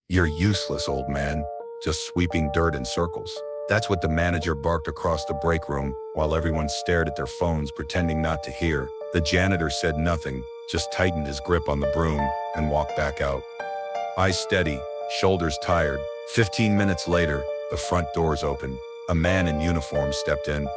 "You're useless, old man, just sweeping dirt in circles." That's what the manager barked across the break room, while everyone stared at their phones pretending not to hear. The janitor said nothing, just tightened his grip on the broom and walked back out. Eyes steady, shoulders tired. 15 minutes later, the front doors opened. A man in uniform stepped in.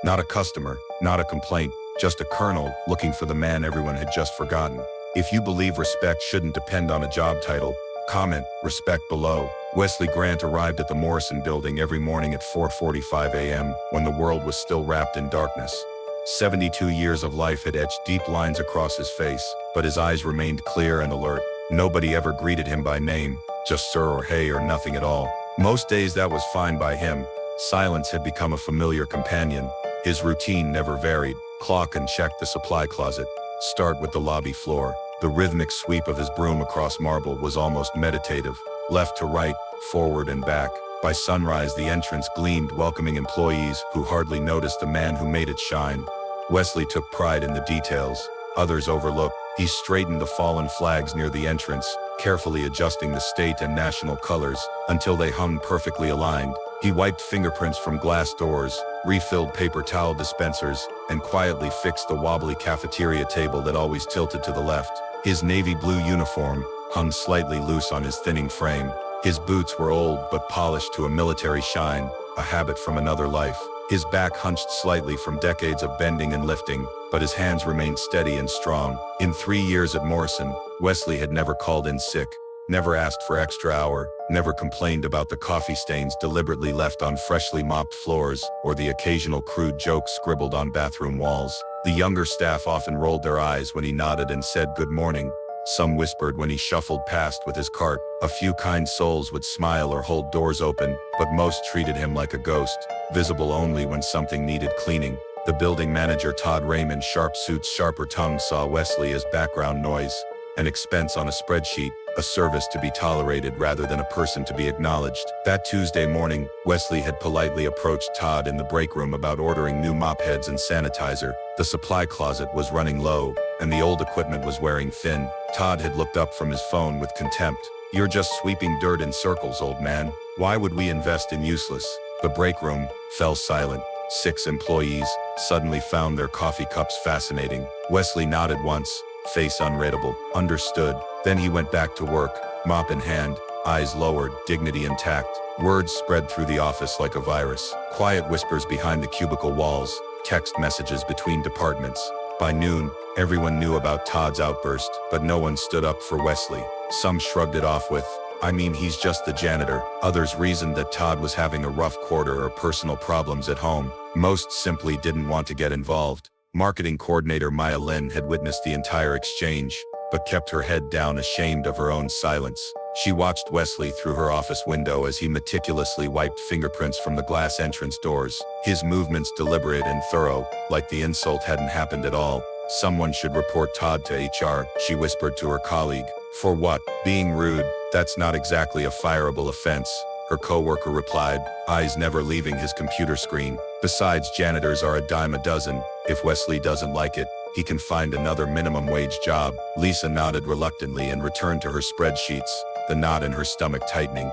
Not a customer, not a complaint, just a colonel looking for the man everyone had just forgotten. If you believe respect shouldn't depend on a job title, comment respect below. Wesley Grant arrived at the Morrison Building every morning at 4:45 a.m. when the world was still wrapped in darkness. 72 years of life had etched deep lines across his face, but his eyes remained clear and alert. Nobody ever greeted him by name, just sir or hey or nothing at all. Most days that was fine by him. Silence had become a familiar companion. His routine never varied. Clock and check the supply closet. Start with the lobby floor. The rhythmic sweep of his broom across marble was almost meditative. Left to right, forward and back. By sunrise, the entrance gleamed, welcoming employees who hardly noticed the man who made it shine. Wesley took pride in the details. Others overlooked. He straightened the fallen flags near the entrance, carefully adjusting the state and national colors until they hung perfectly aligned. He wiped fingerprints from glass doors, refilled paper towel dispensers, and quietly fixed the wobbly cafeteria table that always tilted to the left. His navy blue uniform hung slightly loose on his thinning frame. His boots were old but polished to a military shine, a habit from another life. His back hunched slightly from decades of bending and lifting, but his hands remained steady and strong. In 3 years at Morrison, Wesley had never called in sick, never asked for extra hour, never complained about the coffee stains deliberately left on freshly mopped floors or the occasional crude joke scribbled on bathroom walls. The younger staff often rolled their eyes when he nodded and said good morning. Some whispered when he shuffled past with his cart. A few kind souls would smile or hold doors open, but most treated him like a ghost, visible only when something needed cleaning. The building manager, Todd Raymond, sharp suit's sharper tongue, saw Wesley as background noise, an expense on a spreadsheet, a service to be tolerated rather than a person to be acknowledged. That Tuesday morning, Wesley had politely approached Todd in the break room about ordering new mop heads and sanitizer. The supply closet was running low, and the old equipment was wearing thin. Todd had looked up from his phone with contempt. "You're just sweeping dirt in circles, old man. Why would we invest in useless?" The break room fell silent. 6 employees suddenly found their coffee cups fascinating. Wesley nodded once, face unreadable. Understood. Then he went back to work, mop in hand, eyes lowered, dignity intact. Words spread through the office like a virus. Quiet whispers behind the cubicle walls, text messages between departments. By noon, everyone knew about Todd's outburst, but no one stood up for Wesley. Some shrugged it off with, "I mean, he's just the janitor." Others reasoned that Todd was having a rough quarter or personal problems at home. Most simply didn't want to get involved. Marketing coordinator Maya Lynn had witnessed the entire exchange, but kept her head down, ashamed of her own silence. She watched Wesley through her office window as he meticulously wiped fingerprints from the glass entrance doors, his movements deliberate and thorough, like the insult hadn't happened at all. "Someone should report Todd to HR," she whispered to her colleague. "For what? Being rude? That's not exactly a fireable offense," her coworker replied, eyes never leaving his computer screen. "Besides, janitors are a dime a dozen. If Wesley doesn't like it, he can find another minimum wage job." Lisa nodded reluctantly and returned to her spreadsheets, the knot in her stomach tightening.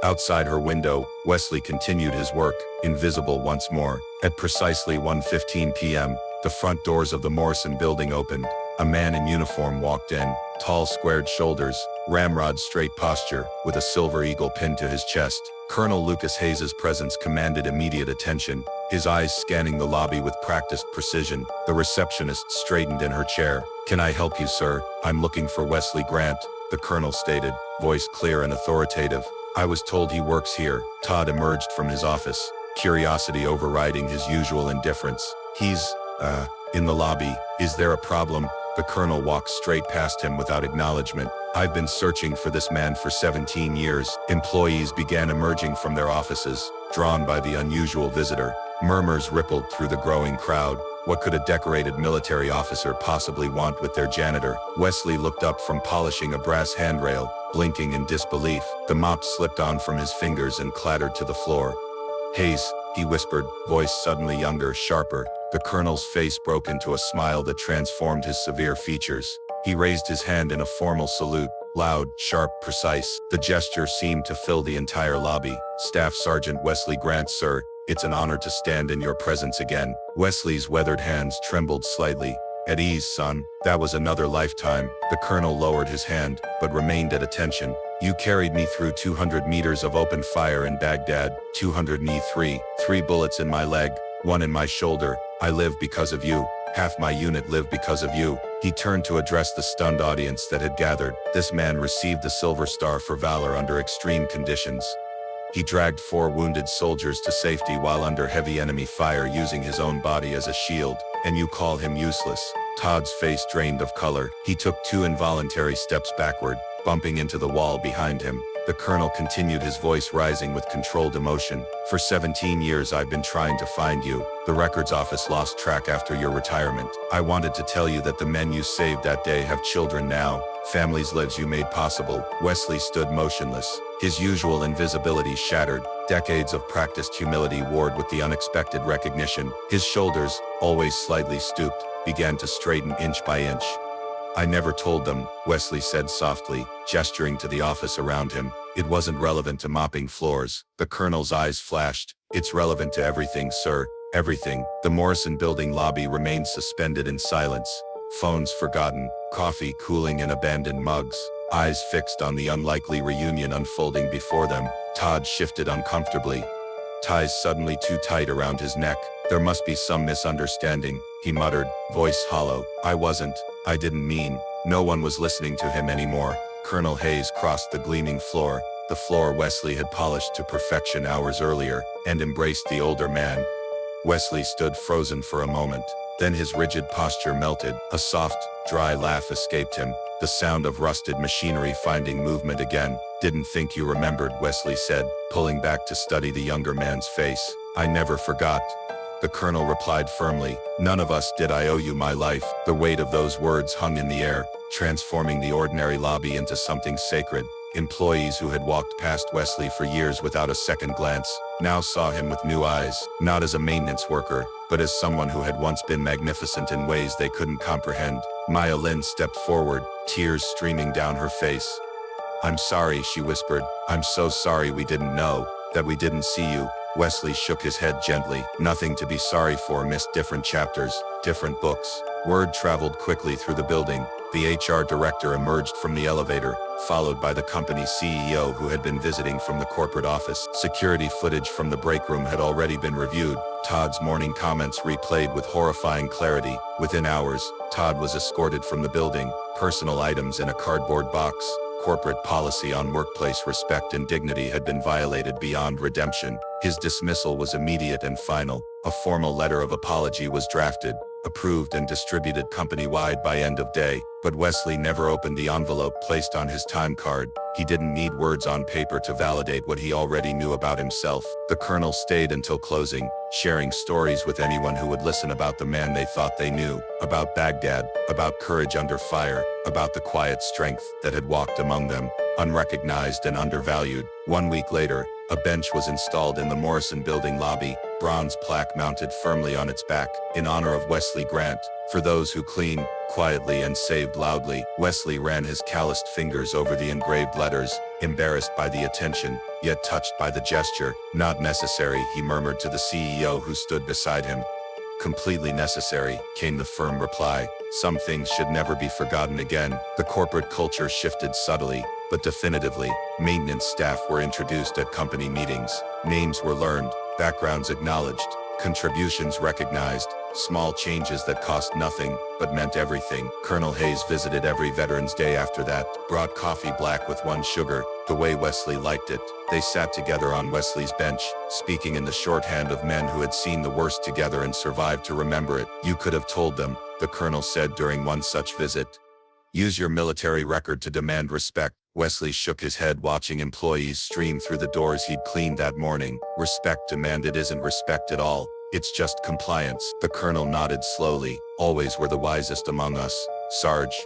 Outside her window, Wesley continued his work, invisible once more. At precisely 1:15 p.m., the front doors of the Morrison Building opened. A man in uniform walked in, tall squared shoulders, ramrod straight posture, with a silver eagle pinned to his chest. Colonel Lucas Hayes's presence commanded immediate attention, his eyes scanning the lobby with practiced precision. The receptionist straightened in her chair. "Can I help you, sir? I'm looking for Wesley Grant," the colonel stated, voice clear and authoritative. "I was told he works here." Todd emerged from his office, curiosity overriding his usual indifference. "He's, in the lobby. Is there a problem?" The colonel walked straight past him without acknowledgement. "I've been searching for this man for 17 years. Employees began emerging from their offices, drawn by the unusual visitor. Murmurs rippled through the growing crowd. What could a decorated military officer possibly want with their janitor? Wesley looked up from polishing a brass handrail, blinking in disbelief. The mop slipped on from his fingers and clattered to the floor. "Hayes," he whispered, voice suddenly younger, sharper. The colonel's face broke into a smile that transformed his severe features. He raised his hand in a formal salute. Loud, sharp, precise. The gesture seemed to fill the entire lobby. Staff Sergeant Wesley Grant, sir. It's an honor to stand in your presence again. Wesley's weathered hands trembled slightly. At ease, son. That was another lifetime. The colonel lowered his hand, but remained at attention. You carried me through 200 meters of open fire in Baghdad. 203. 3 bullets in my leg, 1 in my shoulder. I live because of you. Half my unit lived because of you. He turned to address the stunned audience that had gathered. This man received the Silver Star for valor under extreme conditions. He dragged 4 wounded soldiers to safety while under heavy enemy fire using his own body as a shield. And you call him useless? Todd's face drained of color. He took 2 involuntary steps backward, bumping into the wall behind him. The colonel continued, his voice rising with controlled emotion. For 17 years I've been trying to find you. The records office lost track after your retirement. I wanted to tell you that the men you saved that day have children now, families, lives you made possible. Wesley stood motionless, his usual invisibility shattered. Decades of practiced humility warred with the unexpected recognition. His shoulders, always slightly stooped, began to straighten inch by inch. I never told them, Wesley said softly, gesturing to the office around him. It wasn't relevant to mopping floors. The colonel's eyes flashed. It's relevant to everything, sir. Everything. The Morrison Building lobby remained suspended in silence. Phones forgotten, coffee cooling in abandoned mugs. Eyes fixed on the unlikely reunion unfolding before them. Todd shifted uncomfortably. Ties suddenly too tight around his neck. There must be some misunderstanding, he muttered, voice hollow. I didn't mean. No one was listening to him anymore. Colonel Hayes crossed the gleaming floor, the floor Wesley had polished to perfection hours earlier, and embraced the older man. Wesley stood frozen for a moment. Then his rigid posture melted. A soft, dry laugh escaped him, the sound of rusted machinery finding movement again. Didn't think you remembered, Wesley said, pulling back to study the younger man's face. I never forgot. The colonel replied firmly. None of us did. I owe you my life. The weight of those words hung in the air, transforming the ordinary lobby into something sacred. Employees who had walked past Wesley for years without a second glance, now saw him with new eyes, not as a maintenance worker, but as someone who had once been magnificent in ways they couldn't comprehend. Maya Lin stepped forward, tears streaming down her face. I'm sorry, she whispered. I'm so sorry we didn't know, that we didn't see you. Wesley shook his head gently. Nothing to be sorry for, missed different chapters, different books. Word traveled quickly through the building. The HR director emerged from the elevator, followed by the company's CEO who had been visiting from the corporate office. Security footage from the break room had already been reviewed. Todd's morning comments replayed with horrifying clarity. Within hours, Todd was escorted from the building, personal items in a cardboard box. Corporate policy on workplace respect and dignity had been violated beyond redemption. His dismissal was immediate and final. A formal letter of apology was drafted, approved and distributed company-wide by end of day, but Wesley never opened the envelope placed on his time card. He didn't need words on paper to validate what he already knew about himself. The colonel stayed until closing, sharing stories with anyone who would listen about the man they thought they knew, about Baghdad, about courage under fire, about the quiet strength that had walked among them, unrecognized and undervalued. 1 week later, a bench was installed in the Morrison Building lobby, bronze plaque mounted firmly on its back, in honor of Wesley Grant. For those who clean, quietly and saved loudly. Wesley ran his calloused fingers over the engraved letters, embarrassed by the attention, yet touched by the gesture. Not necessary, he murmured to the CEO who stood beside him. Completely necessary, came the firm reply. Some things should never be forgotten again. The corporate culture shifted subtly, but definitively. Maintenance staff were introduced at company meetings. Names were learned, backgrounds acknowledged, contributions recognized. Small changes that cost nothing, but meant everything. Colonel Hayes visited every Veterans Day after that, brought coffee black with 1 sugar, the way Wesley liked it. They sat together on Wesley's bench, speaking in the shorthand of men who had seen the worst together and survived to remember it. You could have told them, the colonel said during one such visit. Use your military record to demand respect. Wesley shook his head, watching employees stream through the doors he'd cleaned that morning. Respect demanded isn't respect at all. It's just compliance. The colonel nodded slowly. Always were the wisest among us, Sarge.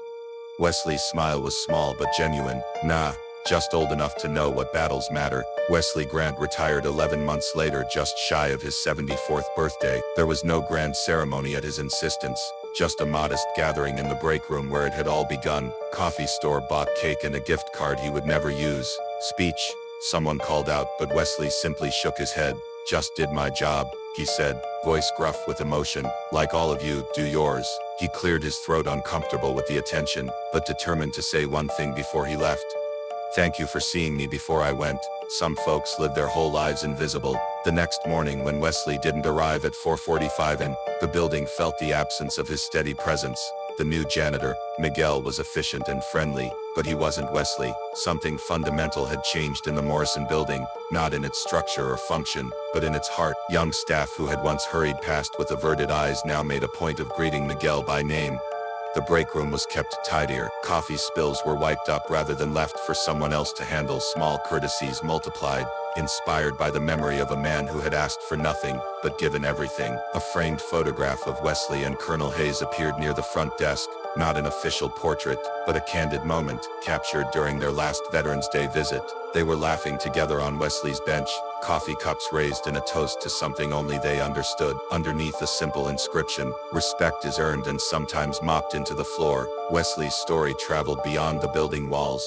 Wesley's smile was small but genuine. Nah, just old enough to know what battles matter. Wesley Grant retired 11 months later, just shy of his 74th birthday. There was no grand ceremony at his insistence, just a modest gathering in the break room where it had all begun. Coffee store bought cake and a gift card he would never use. Speech, someone called out, but Wesley simply shook his head. Just did my job, he said, voice gruff with emotion. Like all of you, do yours. He cleared his throat, uncomfortable with the attention, but determined to say one thing before he left. Thank you for seeing me before I went. Some folks live their whole lives invisible. The next morning when Wesley didn't arrive at 4:45 and the building felt the absence of his steady presence. The new janitor, Miguel, was efficient and friendly, but he wasn't Wesley. Something fundamental had changed in the Morrison Building, not in its structure or function, but in its heart. Young staff who had once hurried past with averted eyes now made a point of greeting Miguel by name. The break room was kept tidier. Coffee spills were wiped up rather than left for someone else to handle. Small courtesies multiplied, inspired by the memory of a man who had asked for nothing, but given everything. A framed photograph of Wesley and Colonel Hayes appeared near the front desk, not an official portrait, but a candid moment, captured during their last Veterans Day visit. They were laughing together on Wesley's bench, coffee cups raised in a toast to something only they understood. Underneath a simple inscription, respect is earned and sometimes mopped into the floor. Wesley's story traveled beyond the building walls.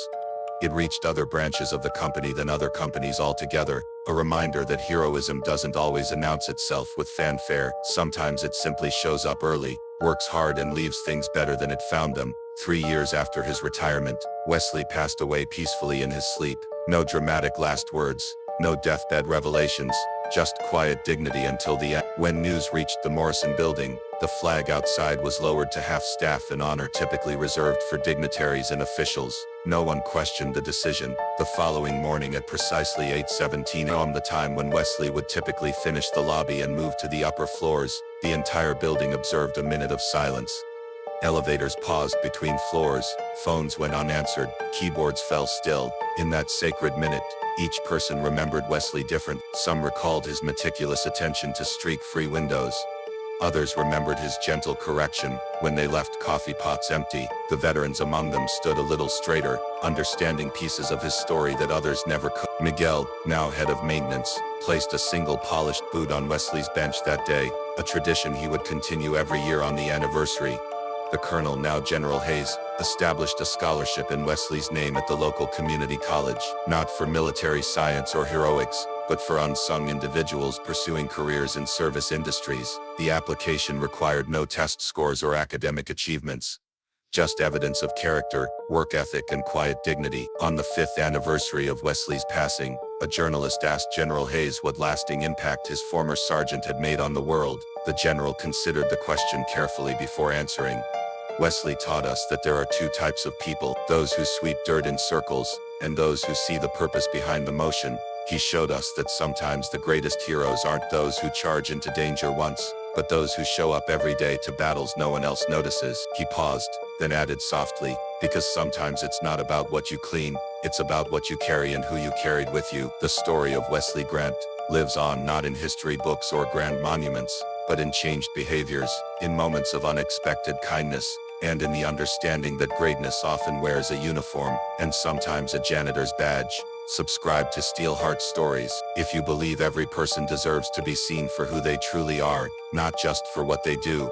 It reached other branches of the company than other companies altogether, a reminder that heroism doesn't always announce itself with fanfare. Sometimes it simply shows up early, works hard and leaves things better than it found them. 3 years after his retirement, Wesley passed away peacefully in his sleep. No dramatic last words, no deathbed revelations, just quiet dignity until the end. When news reached the Morrison Building, the flag outside was lowered to half-staff, an honor typically reserved for dignitaries and officials. No one questioned the decision. The following morning at precisely 8:17 a.m., the time when Wesley would typically finish the lobby and move to the upper floors, the entire building observed a minute of silence. Elevators paused between floors, phones went unanswered, keyboards fell still. In that sacred minute, each person remembered Wesley different. Some recalled his meticulous attention to streak-free windows. Others remembered his gentle correction when they left coffee pots empty. The veterans among them stood a little straighter, understanding pieces of his story that others never could. Miguel, now head of maintenance, placed a single polished boot on Wesley's bench that day, a tradition he would continue every year on the anniversary. The colonel, now General Hayes, established a scholarship in Wesley's name at the local community college, not for military science or heroics, but for unsung individuals pursuing careers in service industries. The application required no test scores or academic achievements, just evidence of character, work ethic, and quiet dignity. On the 5th anniversary of Wesley's passing, a journalist asked General Hayes what lasting impact his former sergeant had made on the world. The general considered the question carefully before answering. Wesley taught us that there are two types of people, those who sweep dirt in circles, and those who see the purpose behind the motion. He showed us that sometimes the greatest heroes aren't those who charge into danger once, but those who show up every day to battles no one else notices. He paused, then added softly, because sometimes it's not about what you clean, it's about what you carry and who you carried with you. The story of Wesley Grant lives on, not in history books or grand monuments, but in changed behaviors, in moments of unexpected kindness, and in the understanding that greatness often wears a uniform, and sometimes a janitor's badge. Subscribe to Steelheart Stories if you believe every person deserves to be seen for who they truly are, not just for what they do.